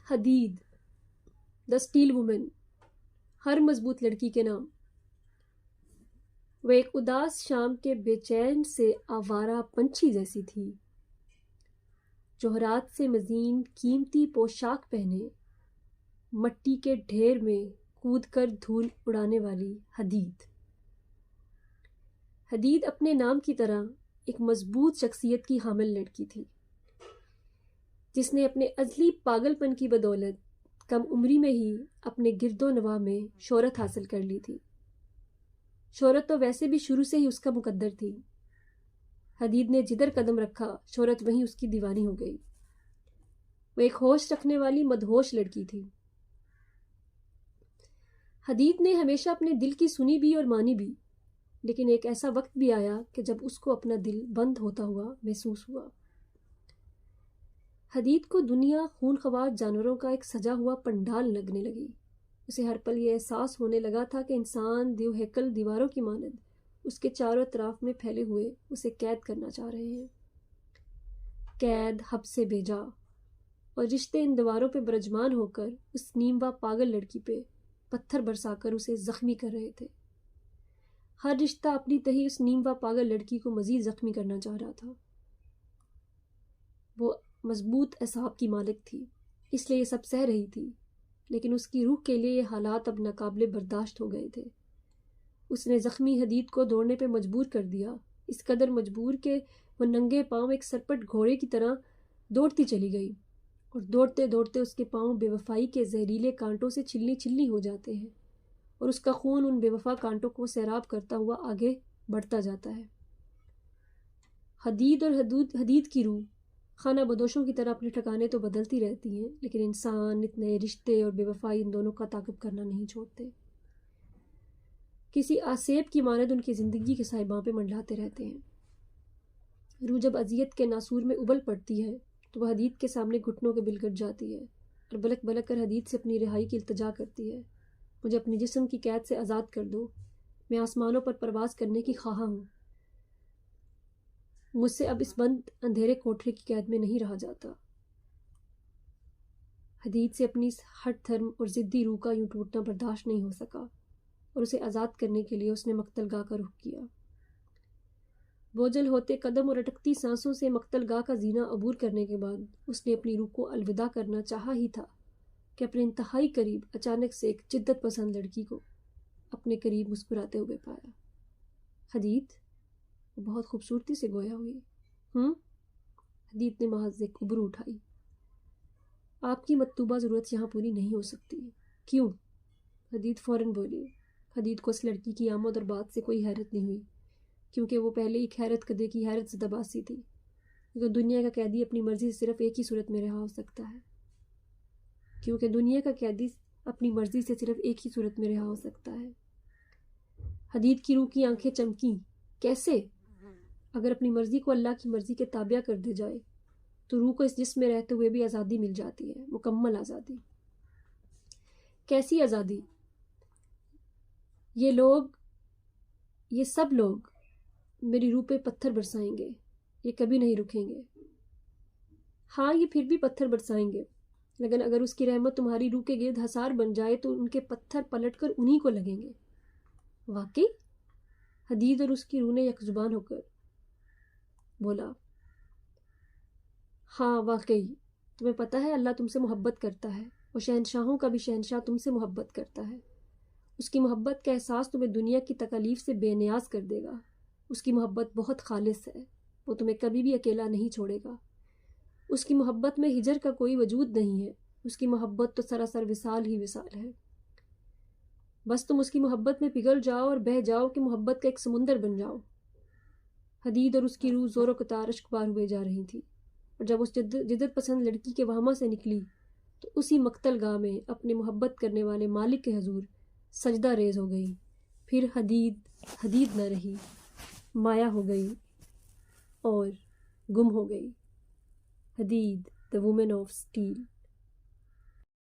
حدید، دا steel women, ہر مضبوط لڑکی کے نام۔ وہ ایک اداس شام کے بے چین سے آوارہ پنچھی جیسی تھی، جوہرات سے مزین قیمتی پوشاک پہنے مٹی کے ڈھیر میں کود کر دھول اڑانے والی حدید۔ حدید اپنے نام کی طرح ایک مضبوط شخصیت کی حامل لڑکی تھی، جس نے اپنے ازلی پاگل پن کی بدولت کم عمری میں ہی اپنے گرد و نواح میں شہرت حاصل کر لی تھی۔ شہرت تو ویسے بھی شروع سے ہی اس کا مقدر تھی۔ حدید نے جدھر قدم رکھا شہرت وہیں اس کی دیوانی ہو گئی۔ وہ ایک ہوش رکھنے والی مدہوش لڑکی تھی۔ حدید نے ہمیشہ اپنے دل کی سنی بھی اور مانی بھی، لیکن ایک ایسا وقت بھی آیا کہ جب اس کو اپنا دل بند ہوتا ہوا محسوس ہوا۔ حدید کو دنیا خونخوار جانوروں کا ایک سجا ہوا پنڈال لگنے لگی۔ اسے ہر پل یہ احساس ہونے لگا تھا کہ انسان دیو ہیکل دیواروں کی مانند اس کے چاروں طرف میں پھیلے ہوئے اسے قید کرنا چاہ رہے ہیں۔ قید، حب سے بھیجا، اور رشتے ان دیواروں پہ برجمان ہو کر اس نیموا پاگل لڑکی پہ پتھر برسا کر اسے زخمی کر رہے تھے۔ ہر رشتہ اپنی تہی اس نیموا پاگل لڑکی کو مزید زخمی کرنا چاہ رہا تھا۔ وہ مضبوط اعصاب کی مالک تھی، اس لیے یہ سب سہ رہی تھی، لیکن اس کی روح کے لیے یہ حالات اب ناقابل برداشت ہو گئے تھے۔ اس نے زخمی حدید کو دوڑنے پہ مجبور کر دیا، اس قدر مجبور کہ وہ ننگے پاؤں ایک سرپٹ گھوڑے کی طرح دوڑتی چلی گئی، اور دوڑتے دوڑتے اس کے پاؤں بے وفائی کے زہریلے کانٹوں سے چھلنی چھلنی ہو جاتے ہیں، اور اس کا خون ان بے وفا کانٹوں کو سیراب کرتا ہوا آگے بڑھتا جاتا ہے۔ حدید اور حدید کی روح خانہ بدوشوں کی طرح اپنے ٹھکانے تو بدلتی رہتی ہیں، لیکن انسان اتنے رشتے اور بے وفائی ان دونوں کا تعاقب کرنا نہیں چھوڑتے۔ کسی آسیب کی مانند ان کی زندگی کے سائباں پہ منڈلاتے رہتے ہیں۔ روح جب اذیت کے ناسور میں ابل پڑتی ہے تو وہ حدید کے سامنے گھٹنوں کے بل گٹ جاتی ہے اور بلک بلک کر حدید سے اپنی رہائی کی التجا کرتی ہے۔ مجھے اپنے جسم کی قید سے آزاد کر دو، میں آسمانوں پر پرواز کرنے کی خواہاں ہوں۔ مجھ سے اب اس بند اندھیرے کوٹھے کی قید میں نہیں رہا جاتا۔ حدید سے اپنی اس ہٹ دھرم اور ضدی روح کا یوں ٹوٹنا برداشت نہیں ہو سکا، اور اسے آزاد کرنے کے لیے اس نے مقتل گاہ کا رخ کیا۔ بوجھل ہوتے قدم اور اٹکتی سانسوں سے مقتل گاہ کا زینہ عبور کرنے کے بعد اس نے اپنی روح کو الوداع کرنا چاہا ہی تھا کہ اپنے انتہائی قریب اچانک سے ایک جدت پسند لڑکی کو اپنے قریب مسکراتے ہوئے پایا۔ حدید، وہ بہت خوبصورتی سے گویا ہوئی۔ حدید نے محض ایک ابرو اٹھائی۔ آپ کی مطلوبہ ضرورت یہاں پوری نہیں ہو سکتی۔ کیوں؟ حدید فوراً بولی۔ حدید کو اس لڑکی کی آمد اور بات سے کوئی حیرت نہیں ہوئی، کیونکہ وہ پہلے ایک حیرت کدے کی حیرت زدہ باسی تھی، کیونکہ دنیا کا قیدی اپنی مرضی سے صرف ایک ہی صورت میں رہا ہو سکتا ہے حدید کی روح کی آنکھیں چمکیں۔ کیسے؟ اگر اپنی مرضی کو اللہ کی مرضی کے تابع کر دے جائے تو روح کو اس جسم میں رہتے ہوئے بھی آزادی مل جاتی ہے، مکمل آزادی۔ کیسی آزادی؟ یہ سب لوگ میری روح پہ پتھر برسائیں گے، یہ کبھی نہیں رکیں گے۔ ہاں، یہ پھر بھی پتھر برسائیں گے، لیکن اگر اس کی رحمت تمہاری روح کے گرد حصار بن جائے تو ان کے پتھر پلٹ کر انہی کو لگیں گے۔ واقعی؟ حدید اور اس کی روح نے یک زبان ہو کر بولا۔ ہاں واقعی، تمہیں پتہ ہے اللہ تم سے محبت کرتا ہے، اور شہنشاہوں کا بھی شہنشاہ تم سے محبت کرتا ہے۔ اس کی محبت کا احساس تمہیں دنیا کی تکالیف سے بے نیاز کر دے گا۔ اس کی محبت بہت خالص ہے، وہ تمہیں کبھی بھی اکیلا نہیں چھوڑے گا۔ اس کی محبت میں ہجر کا کوئی وجود نہیں ہے، اس کی محبت تو سراسر وصال ہی وصال ہے۔ بس تم اس کی محبت میں پگھل جاؤ اور بہہ جاؤ کہ محبت کا ایک سمندر بن جاؤ۔ حدید اور اس کی روح زور و قطار اشک بار ہوئے جا رہی تھی، اور جب اس جدت پسند لڑکی کے وہمہ سے نکلی تو اسی مقتل گاہ میں اپنے محبت کرنے والے مالک کے حضور سجدہ ریز ہو گئی۔ پھر حدید نہ رہی، مایا ہو گئی اور گم ہو گئی۔ حدید، the woman of steel۔